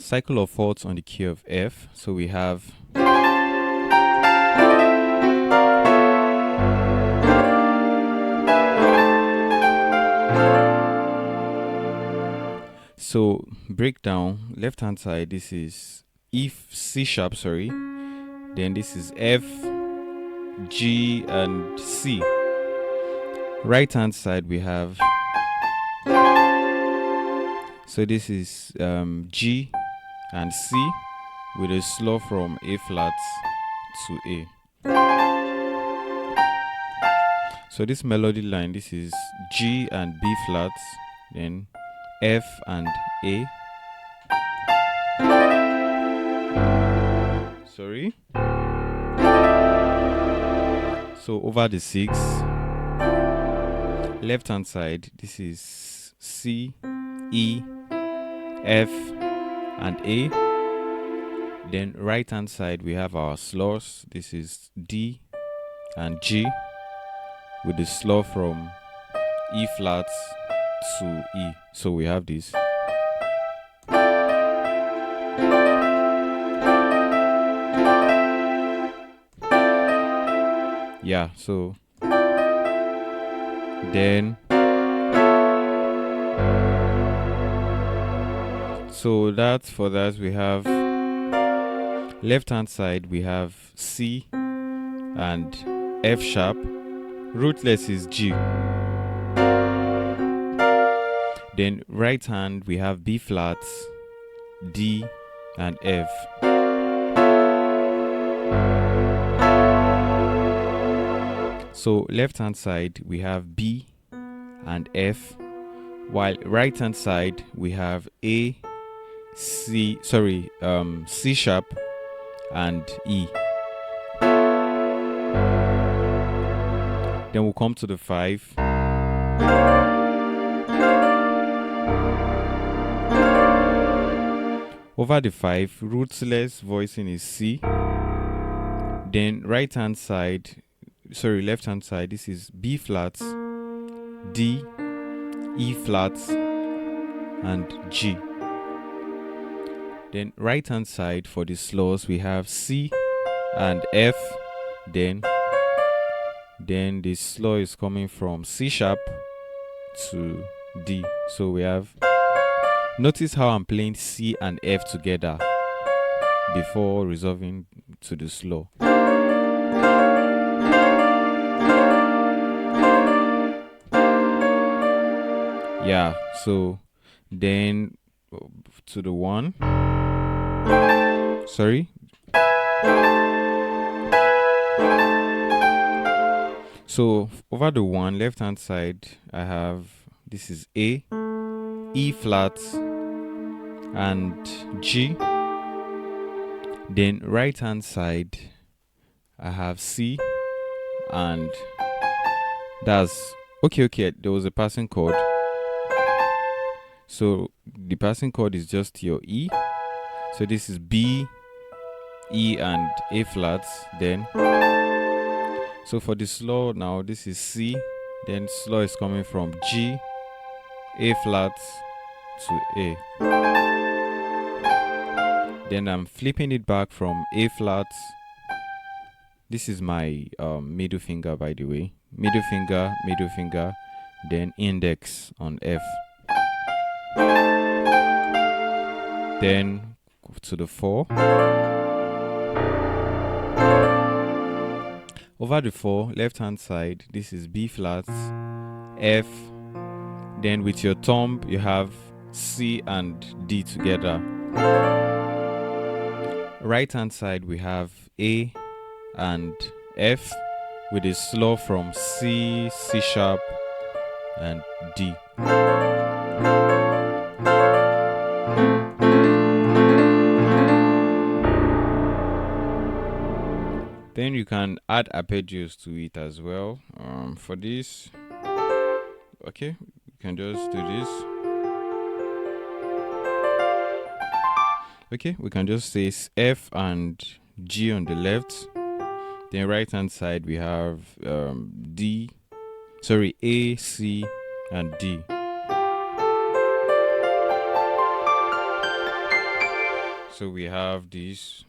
cycle of fourths on the key of F. So we have so breakdown. Left hand side, this is C sharp, sorry. Then this is F, G, and C. Right hand side we have, so this is G and C with a slow from A flat to A. So this melody line, this is G and B flat, then F and A. Sorry. So over the 6. Left hand side, this is C, E, F, and A. Then right hand side, we have our slows. This is D and G with the slow from E flat to E. So we have this. Yeah, so then for that we have left hand side, we have C and F sharp. Rootless is G. Then right hand we have B flat, D, and F. So left hand side we have B and F, while right hand side we have A, C sharp and E. Then we'll come to the 5. Over the 5, rootless voicing is C. Then left hand side, this is B flat, D, E flat, and G. Then right hand side for the slows, we have C and F. Then the slow is coming from C sharp to D. So we have, notice how I'm playing C and F together before resolving to the slow. Yeah, so then to the 1. Sorry. So over the 1, left hand side, I have, this is A, E flat, and G. Then right hand side, I have C, and that's okay. There was a passing chord. So the passing chord is just your E. So this is B, E, and A flats. Then, so for the slow now, this is C. Then slow is coming from G, A flat to A. Then I'm flipping it back from A flat. This is my middle finger, by the way. Middle finger, then index on F. Then to the 4. Over the 4, left hand side, this is B flat, F. Then with your thumb, you have C and D together. Right hand side, we have A and F with a slow from C, C sharp, and D. Then you can add arpeggios to it as well. For this, okay, you can just do this. Okay, we can just say F and G on the left. Then right hand side we have A, C, and D. So we have this.